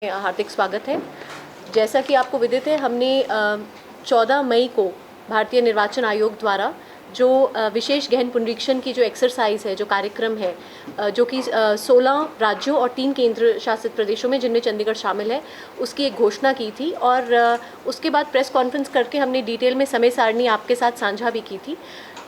हार्दिक स्वागत है। जैसा कि आपको विदित है, हमने 14 मई को भारतीय निर्वाचन आयोग द्वारा जो विशेष गहन पुनरीक्षण की जो एक्सरसाइज है, जो कार्यक्रम है, जो कि 16 राज्यों और 3 केंद्र शासित प्रदेशों में, जिनमें चंडीगढ़ शामिल है, उसकी एक घोषणा की थी। और उसके बाद प्रेस कॉन्फ्रेंस करके हमने डिटेल में समय सारणी आपके साथ साझा भी की थी।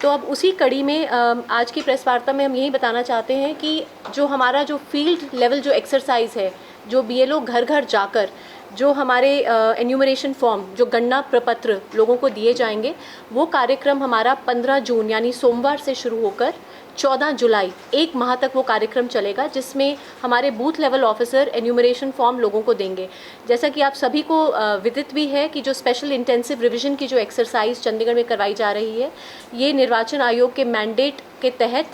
तो अब उसी कड़ी में आज की प्रेस वार्ता में हम यही बताना चाहते हैं कि जो हमारा जो फील्ड लेवल जो एक्सरसाइज है, जो बीएलओ घर घर जाकर जो हमारे एन्यूमरेशन फॉर्म, जो गणना प्रपत्र लोगों को दिए जाएंगे, वो कार्यक्रम हमारा 15 जून यानी सोमवार से शुरू होकर 14 जुलाई, एक माह तक वो कार्यक्रम चलेगा, जिसमें हमारे booth level officer enumeration form लोगों को देंगे। जैसा कि आप सभी को विदित भी है कि जो स्पेशल इंटेंसिव रिवीजन की जो एक्सरसाइज चंडीगढ़ में करवाई जा रही है, ये निर्वाचन आयोग के मैंडेट के तहत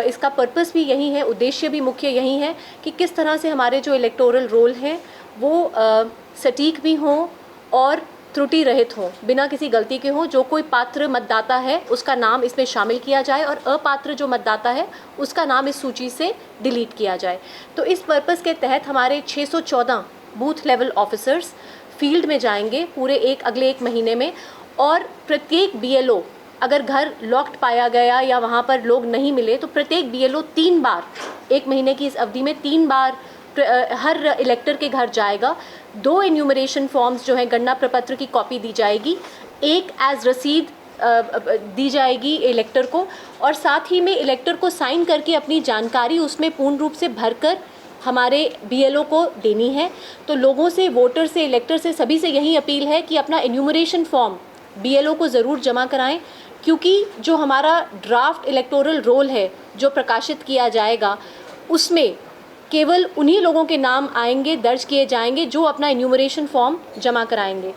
इसका पर्पस भी यही है, उद्देश्य भी मुख्य यही है कि किस तरह से हमारे जो इलेक्टोरल रोल हैं वो सटीक भी हों और त्रुटि रहित हों, बिना किसी गलती के हों। जो कोई पात्र मतदाता है उसका नाम इसमें शामिल किया जाए और अपात्र जो मतदाता है उसका नाम इस सूची से डिलीट किया जाए। तो इस पर्पस के तहत हमारे 614 बूथ लेवल ऑफिसर्स फील्ड में जाएंगे पूरे अगले एक महीने में। और प्रत्येक बीएलओ अगर घर लॉक्ड पाया गया या वहाँ पर लोग नहीं मिले, तो प्रत्येक बीएलओ 3 बार, एक महीने की इस अवधि में 3 बार हर इलेक्टर के घर जाएगा। 2 एन्यूमरेशन फॉर्म्स जो हैं, गणना प्रपत्र की कॉपी दी जाएगी, एक एज रसीद दी जाएगी इलेक्टर को, और साथ ही में इलेक्टर को साइन करके अपनी जानकारी उसमें पूर्ण रूप से भरकर हमारे बीएलओ को देनी है। तो लोगों से, वोटर से, इलेक्टर से, सभी से यही अपील है कि अपना एन्यूमरेशन फॉर्म बीएलओ को ज़रूर जमा कराएं, क्योंकि जो हमारा ड्राफ्ट इलेक्टोरल रोल है जो प्रकाशित किया जाएगा, उसमें केवल उन्हीं लोगों के नाम आएंगे, दर्ज किए जाएंगे जो अपना एन्यूमरेशन फॉर्म जमा कराएंगे।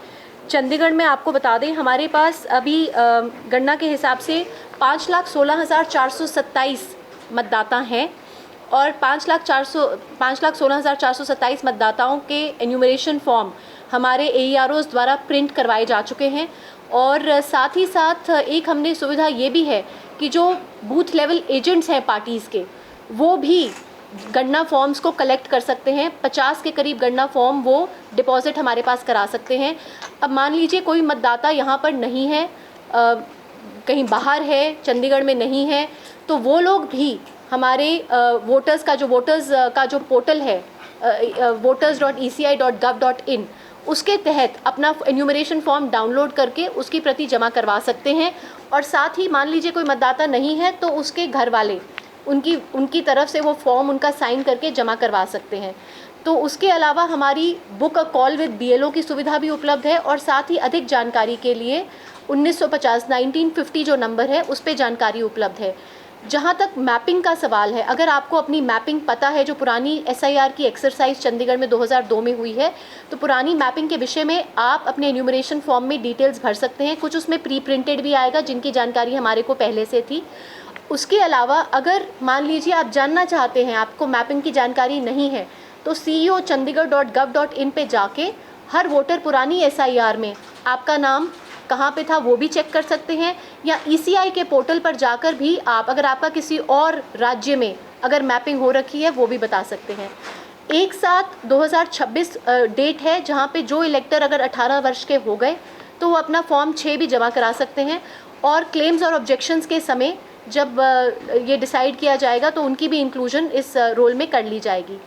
चंडीगढ़ में आपको बता दें, हमारे पास अभी गणना के हिसाब से 5,16,427 मतदाता हैं और 5,16,427 मतदाताओं के एन्यूमरेशन फॉर्म हमारे एईआरओज़ द्वारा प्रिंट करवाए जा चुके हैं। और साथ ही साथ एक हमने सुविधा ये भी है कि जो बूथ लेवल एजेंट्स हैं पार्टीज़ के, वो भी गणना फॉर्म्स को कलेक्ट कर सकते हैं। 50 के करीब गणना फॉर्म वो डिपॉजिट हमारे पास करा सकते हैं। अब मान लीजिए कोई मतदाता यहाँ पर नहीं है, कहीं बाहर है, चंडीगढ़ में नहीं है, तो वो लोग भी हमारे वोटर्स का जो पोर्टल है voters.eci.gov.in, उसके तहत अपना एन्यूमरेशन फॉर्म डाउनलोड करके उसकी प्रति जमा करवा सकते हैं। और साथ ही मान लीजिए कोई मतदाता नहीं है तो उसके घर वाले उनकी तरफ से वो फॉर्म उनका साइन करके जमा करवा सकते हैं। तो उसके अलावा हमारी book a call with BLO की सुविधा भी उपलब्ध है। और साथ ही अधिक जानकारी के लिए 1950 जो नंबर है उस पर जानकारी उपलब्ध है। जहाँ तक मैपिंग का सवाल है, अगर आपको अपनी मैपिंग पता है, जो पुरानी एसआईआर की एक्सरसाइज चंडीगढ़ में 2002 में हुई है, तो पुरानी मैपिंग के विषय में आप अपने एन्यूमरेशन फॉर्म में डिटेल्स भर सकते हैं। कुछ उसमें प्री प्रिंटेड भी आएगा जिनकी जानकारी हमारे को पहले से थी। उसके अलावा अगर मान लीजिए आप जानना चाहते हैं, आपको मैपिंग की जानकारी नहीं है, तो ceo.chandigarh.gov.in पे जाके हर वोटर पुरानी एसआईआर में आपका नाम कहाँ पे था वो भी चेक कर सकते हैं। या ईसीआई के पोर्टल पर जाकर भी आप, अगर आपका किसी और राज्य में अगर मैपिंग हो रखी है, वो भी बता सकते हैं। 1/7/2026 डेट है जहाँ पे जो इलेक्टर अगर 18 वर्ष के हो गए तो वो अपना फॉर्म 6 भी जमा करा सकते हैं। और क्लेम्स और ऑब्जेक्शंस के समय जब ये डिसाइड किया जाएगा तो उनकी भी इंक्लूजन इस रोल में कर ली जाएगी।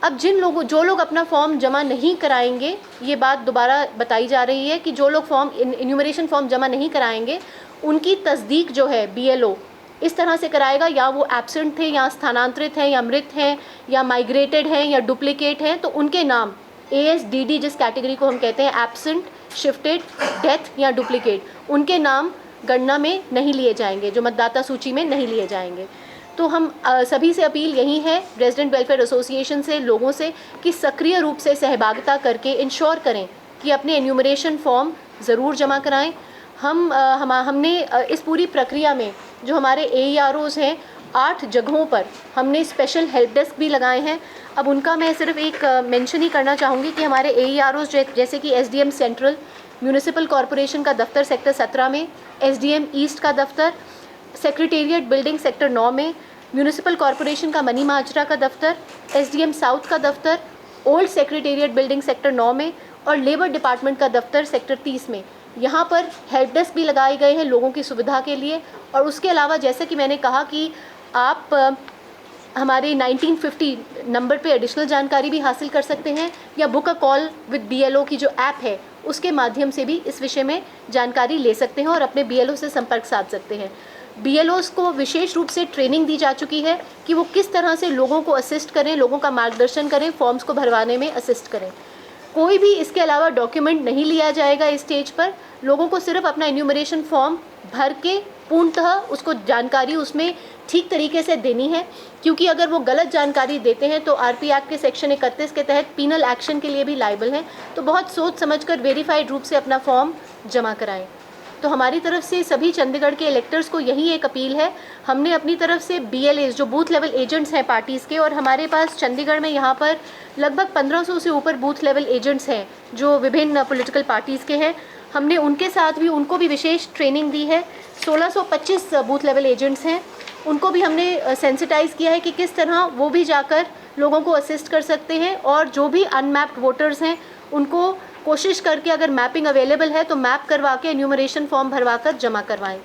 अब जो लोग अपना फॉर्म जमा नहीं कराएंगे, ये बात दोबारा बताई जा रही है कि जो लोग एन्यूमरेशन फॉर्म जमा नहीं कराएंगे, उनकी तस्दीक जो है बीएलओ इस तरह से कराएगा, या वो एब्सेंट थे, या स्थानांतरित हैं, या मृत हैं, या माइग्रेटेड हैं, या डुप्लीकेट हैं, तो उनके नाम ASDD जिस कैटेगरी को हम कहते हैं, एब्सेंट, शिफ्टेड, डेथ या डुप्लीकेट, उनके नाम गणना में नहीं लिए जाएंगे, जो मतदाता सूची में नहीं लिए जाएंगे। तो हम सभी से अपील यही है, रेजिडेंट वेलफेयर एसोसिएशन से, लोगों से, कि सक्रिय रूप से सहभागिता करके इंश्योर करें कि अपने एन्यूमरेशन फॉर्म ज़रूर जमा कराएं। हमने इस पूरी प्रक्रिया में जो हमारे AEROs हैं, 8 जगहों पर हमने स्पेशल हेल्प डेस्क भी लगाए हैं। अब उनका मैं सिर्फ एक मेंशन ही करना चाहूँगी कि हमारे AEROs जैसे कि SDM सेंट्रल, म्यूनिसिपल कॉरपोरेशन का दफ्तर सेक्टर 17 में, SDM ईस्ट का दफ्तर, सेक्रेटेरिएट बिल्डिंग सेक्टर 9 में, म्यूनिसिपल कॉरपोरेशन का मनी माजरा का दफ्तर, SDM साउथ का दफ्तर, ओल्ड सेक्रेटेरिएट बिल्डिंग सेक्टर 9 में और लेबर डिपार्टमेंट का दफ्तर सेक्टर 30 में। यहाँ पर हेल्प डेस्क भी लगाए गए हैं लोगों की सुविधा के लिए। और उसके अलावा जैसे कि मैंने कहा कि आप हमारे 1950 नंबर पे एडिशनल जानकारी भी हासिल कर सकते हैं, या book a call with BLO की जो ऐप है उसके माध्यम से भी इस विषय में जानकारी ले सकते हैं और अपने BLO से संपर्क साध सकते हैं। BLOs को विशेष रूप से ट्रेनिंग दी जा चुकी है कि वो किस तरह से लोगों को असिस्ट करें, लोगों का मार्गदर्शन करें, फॉर्म्स को भरवाने में असिस्ट करें। कोई भी इसके अलावा डॉक्यूमेंट नहीं लिया जाएगा इस स्टेज पर। लोगों को सिर्फ अपना एन्यूमरेशन फॉर्म भर के पूर्णतः उसको जानकारी उसमें ठीक तरीके से देनी है, क्योंकि अगर वो गलत जानकारी देते हैं तो RP एक्ट के सेक्शन 31 के तहत पीनल एक्शन के लिए भी लायबल हैं। तो बहुत सोच समझकर वेरीफाइड रूप से अपना फॉर्म जमा कराएं। तो हमारी तरफ से सभी चंडीगढ़ के इलेक्टर्स को यही एक अपील है। हमने अपनी तरफ से BLAs जो बूथ लेवल एजेंट्स हैं पार्टीज़ के, और हमारे पास चंडीगढ़ में यहाँ पर लगभग 1500 से ऊपर बूथ लेवल एजेंट्स हैं जो विभिन्न पॉलिटिकल पार्टीज़ के हैं। हमने उनके साथ भी उनको भी विशेष ट्रेनिंग दी है। 1625 बूथ लेवल एजेंट्स हैं, उनको भी हमने सेंसिटाइज़ किया है कि किस तरह वो भी जाकर लोगों को असिस्ट कर सकते हैं। और जो भी अनमैप्ड वोटर्स हैं उनको कोशिश करके अगर मैपिंग अवेलेबल है तो मैप करवा के एन्यूमरेशन फॉर्म भरवा कर जमा करवाएं।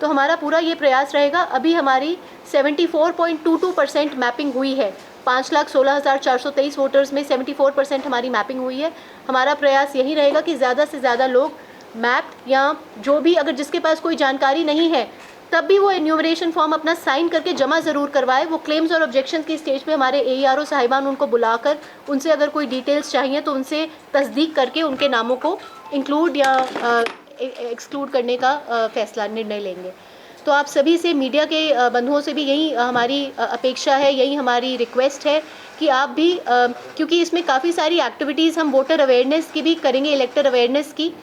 तो हमारा पूरा ये प्रयास रहेगा। अभी हमारी 74.22% मैपिंग हुई है। 5,16,423 वोटर्स में 74% हमारी मैपिंग हुई है। हमारा प्रयास यही रहेगा कि ज़्यादा से ज़्यादा लोग मैप, या जो भी अगर जिसके पास कोई जानकारी नहीं है तब भी वो एन्यूमरेशन फॉर्म अपना साइन करके जमा ज़रूर करवाए। वो क्लेम्स और ऑब्जेक्शन की स्टेज पे हमारे AERO साहिबान उनको बुलाकर उनसे अगर कोई डिटेल्स चाहिए तो उनसे तस्दीक करके उनके नामों को इंक्लूड या एक्सक्लूड करने का फैसला, निर्णय लेंगे। तो आप सभी से, मीडिया के बंधुओं से भी यही हमारी अपेक्षा है, यही हमारी रिक्वेस्ट है कि आप भी, क्योंकि इसमें काफ़ी सारी एक्टिविटीज़ हम वोटर अवेयरनेस की भी करेंगे, इलेक्टर अवेयरनेस की,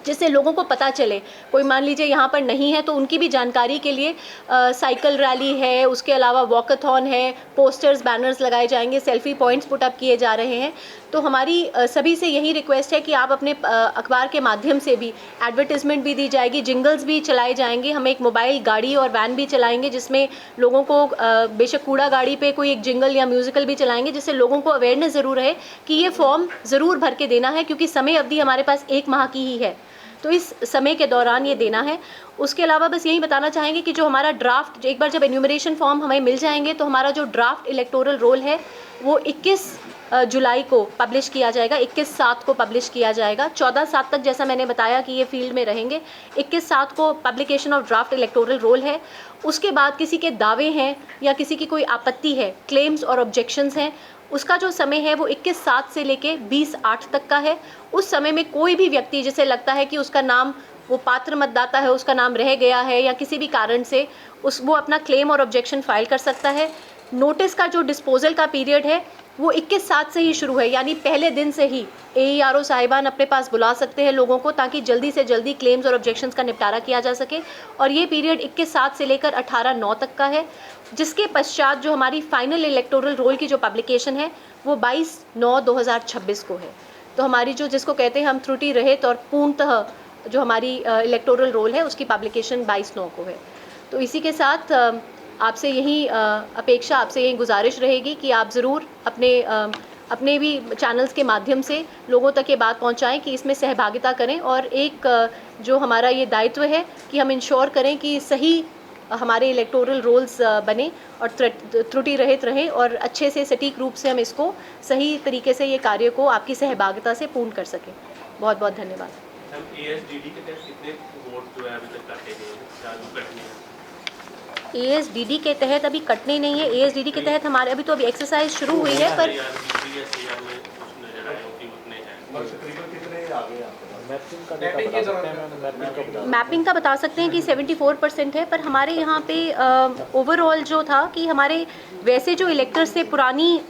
जिससे लोगों को पता चले। कोई मान लीजिए यहाँ पर नहीं है तो उनकी भी जानकारी के लिए साइकिल रैली है, उसके अलावा वॉकथॉन है, पोस्टर्स बैनर्स लगाए जाएंगे, सेल्फी पॉइंट्स पुट अप किए जा रहे हैं। तो हमारी सभी से यही रिक्वेस्ट है कि आप अपने अखबार के माध्यम से भी एडवर्टिजमेंट भी दी जाएगी, जिंगल्स भी चलाए जाएंगे। हम एक मोबाइल गाड़ी और वैन भी चलाएंगे जिसमें लोगों को बेशक कूड़ा गाड़ी पे कोई एक जिंगल या म्यूज़िकल भी चलाएंगे, जिससे लोगों को अवेयरनेस ज़रूर रहे कि ये फॉर्म ज़रूर भर के देना है, क्योंकि समय अवधि हमारे पास 1 माह की ही है, तो इस समय के दौरान ये देना है। उसके अलावा बस यही बताना चाहेंगे कि जो हमारा ड्राफ्ट, एक बार जब एन्यूमरेशन फॉर्म हमें मिल जाएंगे तो हमारा जो ड्राफ्ट इलेक्टोरल रोल है वो 21 जुलाई को पब्लिश किया जाएगा, 21/7 को पब्लिश किया जाएगा। 14/7 तक जैसा मैंने बताया कि ये फील्ड में रहेंगे। 21/7 को publication of draft electoral roll है। उसके बाद किसी के दावे हैं या किसी की कोई आपत्ति है, क्लेम्स और ऑब्जेक्शंस हैं, उसका जो समय है वो 21/7 से लेके 20/8 तक का है। उस समय में कोई भी व्यक्ति जिसे लगता है कि उसका नाम, वो पात्र मतदाता है, उसका नाम रह गया है या किसी भी कारण से वो अपना क्लेम और ऑब्जेक्शन फाइल कर सकता है। नोटिस का जो डिस्पोजल का पीरियड है वो 21/7 से ही शुरू है, यानी पहले दिन से ही AERO साहिबान अपने पास बुला सकते हैं लोगों को, ताकि जल्दी से जल्दी क्लेम्स और ऑब्जेक्शंस का निपटारा किया जा सके। और ये पीरियड 21/7 से लेकर 18/9 तक का है, जिसके पश्चात जो हमारी फाइनल इलेक्टोरल रोल की जो पब्लिकेशन है वो 22/9/2026 को है। तो हमारी जो, जिसको कहते हैं हम त्रुटि रहित और पूर्णतः जो हमारी इलेक्टोरल रोल है उसकी पब्लिकेशन 22/9 को है। तो इसी के साथ आपसे यही अपेक्षा, आपसे यही गुजारिश रहेगी कि आप ज़रूर अपने भी चैनल्स के माध्यम से लोगों तक ये बात पहुंचाएं कि इसमें सहभागिता करें, और एक जो हमारा ये दायित्व है कि हम इंश्योर करें कि सही हमारे इलेक्टोरल रोल्स बने और त्रुटि रहित रहे, और अच्छे से सटीक रूप से हम इसको सही तरीके से ये कार्य को आपकी सहभागिता से पूर्ण कर सकें। बहुत बहुत धन्यवाद। ASDD के तहत कितने वोट जो है अभी तक काटे गए हैं? ASDD के तहत अभी कटने नहीं है। ASDD के तहत हमारे अभी तो अभी एक्सरसाइज शुरू हुई है, पर मैपिंग का बता सकते हैं कि 74% है। पर हमारे यहाँ पे ओवरऑल जो था कि हमारे वैसे जो इलेक्टर्स से पुरानी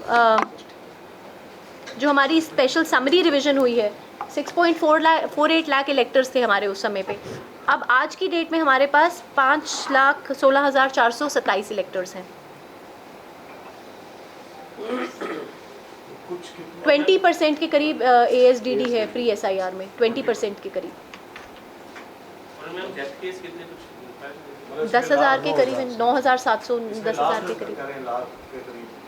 जो हमारी स्पेशल समरी रिवीजन हुई है 6.48 लाख इलेक्टर्स थे हमारे उस समय पे। अब आज की डेट में हमारे पास 5,16,427 इलेक्टर्स हैं। 20% के करीब ASDD है प्री SIR में, 20% के करीब। 10,000 के करीब, 9,700, 10,000 के करीब।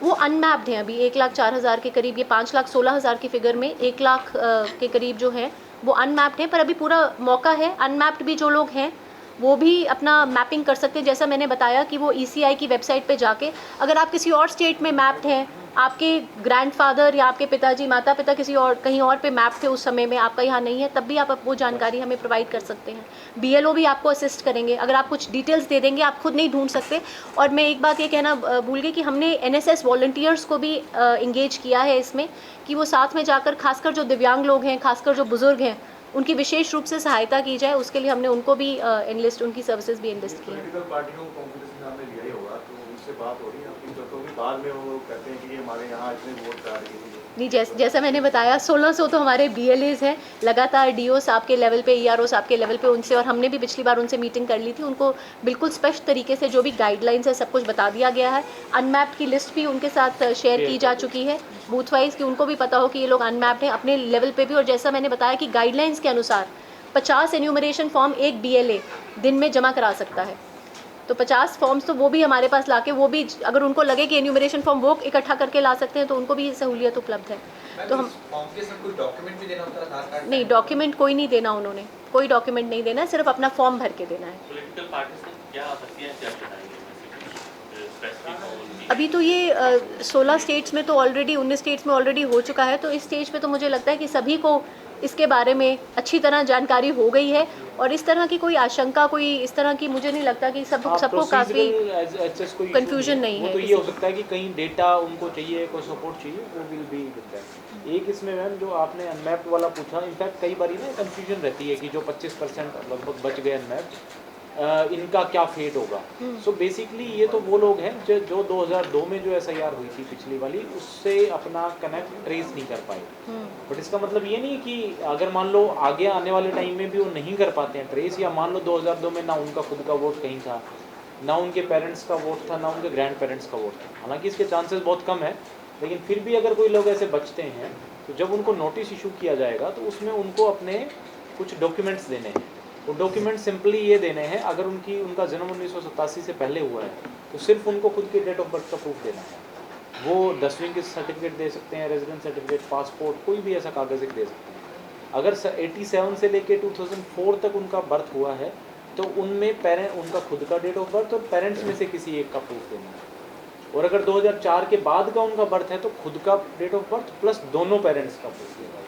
वो अनमैप्ड हैं अभी 1,04,000 के करीब, ये 5,16,000 की फिगर में 1 लाख के करीब जो है वो अनमैप्ड हैं। पर अभी पूरा मौका है, अनमैप्ड भी जो लोग हैं वो भी अपना मैपिंग कर सकते हैं। जैसा मैंने बताया कि वो ECI की वेबसाइट पे जाके, अगर आप किसी और स्टेट में मैप्ड हैं, आपके ग्रैंडफादर या आपके पिताजी माता पिता किसी और कहीं और पे मैप थे उस समय में, आपका यहाँ नहीं है, तब भी आप वो जानकारी हमें प्रोवाइड कर सकते हैं। BLO भी आपको असिस्ट करेंगे, अगर आप कुछ डिटेल्स दे देंगे, आप खुद नहीं ढूंढ सकते। और मैं एक बात ये कहना भूल गई कि हमने NSS वॉलंटियर्स को भी इंगेज किया है इसमें, कि वो साथ में जाकर खासकर जो दिव्यांग लोग हैं, खासकर जो बुज़ुर्ग हैं, उनकी विशेष रूप से सहायता की जाए। उसके लिए हमने उनको भी एनलिस्ट, उनकी सर्विसेज भी एनलिस्ट की हैं। पॉलिटिकल पार्टियों को कॉन्फिडेंस में आपने लिया ही होगा, तो उनसे बात हो रही है आपकी, क्योंकि बाद में वो कहते हैं कि ये हमारे यहाँ इतने वोट आ रही है। नहीं, जैसा मैंने बताया 1600 तो हमारे BLAs हैं, लगातार DO साहब के लेवल पे, ERO साहब के लेवल पे उनसे, और हमने भी पिछली बार उनसे मीटिंग कर ली थी। उनको बिल्कुल स्पष्ट तरीके से जो भी गाइडलाइंस है सब कुछ बता दिया गया है। अनमैप्ड की लिस्ट भी उनके साथ शेयर की जा चुकी है बूथ वाइज, कि उनको भी पता हो कि ये लोग अनमैप्ड हैं अपने लेवल पे भी। और जैसा मैंने बताया कि गाइडलाइंस के अनुसार 50 एन्यूमरेशन फॉर्म एक BLA दिन में जमा करा सकता है। तो 50 फॉर्म्स तो वो भी हमारे पास लाके, वो भी अगर उनको लगे कि एन्यूमरेशन फॉर्म वो इकट्ठा करके ला सकते हैं तो उनको भी ये सहूलियत उपलब्ध है। तो हम फॉर्म के साथ कोई डॉक्यूमेंट भी देना होता है, आधार कार्ड? नहीं, डॉक्यूमेंट कोई नहीं देना, उन्होंने कोई डॉक्यूमेंट नहीं देना है, सिर्फ अपना फॉर्म भर के देना है। पॉलिटिकल पार्टीज ने क्या आपत्तियां क्या जताई स्पेसिफिक? अभी तो ये 16 स्टेट्स में तो ऑलरेडी, 19 स्टेट्स में ऑलरेडी हो चुका है। तो इस स्टेज पे तो मुझे लगता है कि सभी को इसके बारे में अच्छी तरह जानकारी हो गई है, और इस तरह की कोई आशंका, कोई इस तरह की मुझे नहीं लगता कि सबको काफ़ी कंफ्यूजन नहीं है। वो तो ये हो सकता है कि कहीं डेटा उनको चाहिए, कोई सपोर्ट चाहिए, वो विल बी विद दैट। एक इसमें मैम जो आपने अनमैप्ड वाला पूछा, इनफैक्ट कई बार ना कंफ्यूजन रहती है कि जो 25% लगभग बच गए अनमैप्ड, इनका क्या फेट होगा। सो बेसिकली ये तो वो लोग हैं जो 2002 में जो SIR हुई थी पिछली वाली, उससे अपना कनेक्ट ट्रेस नहीं कर पाए। बट इसका मतलब ये नहीं कि अगर मान लो आगे आने वाले टाइम में भी वो नहीं कर पाते हैं ट्रेस, या मान लो 2002 में ना उनका खुद का वोट कहीं था, ना उनके पेरेंट्स का वोट था, ना उनके ग्रैंड पेरेंट्स का वोट था, हालांकि इसके चांसेस बहुत कम है, लेकिन फिर भी अगर कोई लोग ऐसे बचते हैं तो जब उनको नोटिस इशू किया जाएगा तो उसमें उनको अपने कुछ डॉक्यूमेंट्स देने हैं। वो डॉक्यूमेंट सिंपली ये देने हैं, अगर उनका जन्म 1987 से पहले हुआ है तो सिर्फ उनको खुद के डेट ऑफ बर्थ का प्रूफ देना है। वो 10वीं के सर्टिफिकेट दे सकते हैं, रेजिडेंस सर्टिफिकेट, पासपोर्ट, कोई भी ऐसा कागज़ एक दे सकते हैं। अगर 87 से लेके 2004 तक उनका बर्थ हुआ है तो उनमें उनका खुद का डेट ऑफ बर्थ और पेरेंट्स में से किसी एक का प्रूफ देना है। और अगर 2004 के बाद का उनका बर्थ है तो खुद का डेट ऑफ बर्थ प्लस दोनों पेरेंट्स का प्रूफ देना है।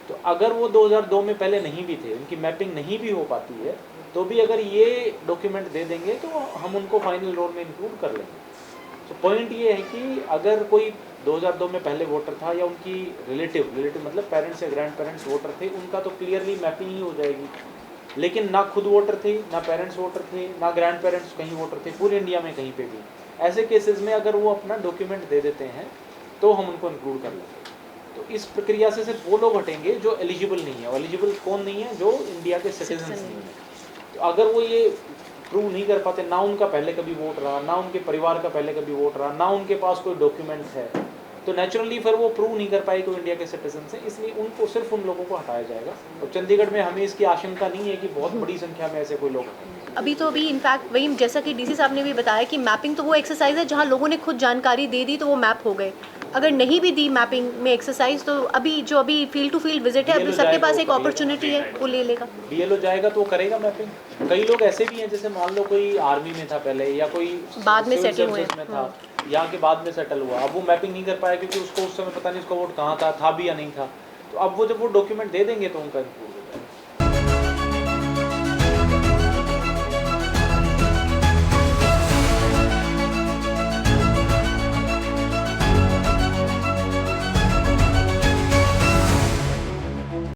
तो अगर वो 2002 में पहले नहीं भी थे, उनकी मैपिंग नहीं भी हो पाती है, तो भी अगर ये डॉक्यूमेंट दे देंगे तो हम उनको फाइनल रोल में इंक्लूड कर लेंगे। तो पॉइंट ये है कि अगर कोई 2002 में पहले वोटर था, या उनकी रिलेटिव मतलब पेरेंट्स या ग्रैंड पेरेंट्स वोटर थे, उनका तो क्लियरली मैपिंग ही हो जाएगी। लेकिन ना खुद वोटर थे, ना पेरेंट्स वोटर थे, ना ग्रैंड पेरेंट्स कहीं वोटर थे, पूरे इंडिया में कहीं पे भी, ऐसे केसेस में अगर वो अपना डॉक्यूमेंट दे देते हैं तो हम उनको इंक्लूड कर लेंगे। तो इस प्रक्रिया से सिर्फ वो लोग हटेंगे जो एलिजिबल नहीं है। एलिजिबल कौन नहीं है? जो इंडिया के सिटीजन नहीं है। तो अगर वो ये प्रूव नहीं कर पाते, ना उनका पहले कभी वोट रहा, ना उनके परिवार का पहले कभी वोट रहा, ना उनके पास कोई डॉक्यूमेंट है, तो नेचुरली फिर वो प्रूव नहीं कर पाए कि वो इंडिया के सिटीजन हैं। इसलिए उनको सिर्फ उन लोगों को हटाया जाएगा। और चंडीगढ़ में हमें इसकी आशंका नहीं है कि बहुत बड़ी संख्या में ऐसे कोई लोग हैं। अभी इनफैक्ट वही, जैसा कि DC साहब ने भी बताया कि मैपिंग तो वो एक्सरसाइज है जहाँ लोगों ने खुद जानकारी दे दी तो वो मैप हो गए। अगर नहीं भी दी मैपिंग में एक्सरसाइज, तो अभी फील्ड टू फील्ड विजिट है, अभी सबके पास एक अपॉर्चुनिटी है, वो ले लेगा। BLO जाएगा तो वो करेगा मैपिंग। कई लोग ऐसे भी हैं, जैसे मान लो कोई आर्मी में था पहले, या कोई बाद में सिविल सेटल हुए सर्विसेज में था, यहाँ के बाद में सेटल हुआ, अब वो मैपिंग नहीं कर पाया क्योंकि उसको उस समय पता नहीं उसका वोट कहाँ था भी या नहीं था। तो अब वो जब वो डॉक्यूमेंट दे देंगे तो उनका इंक्लूड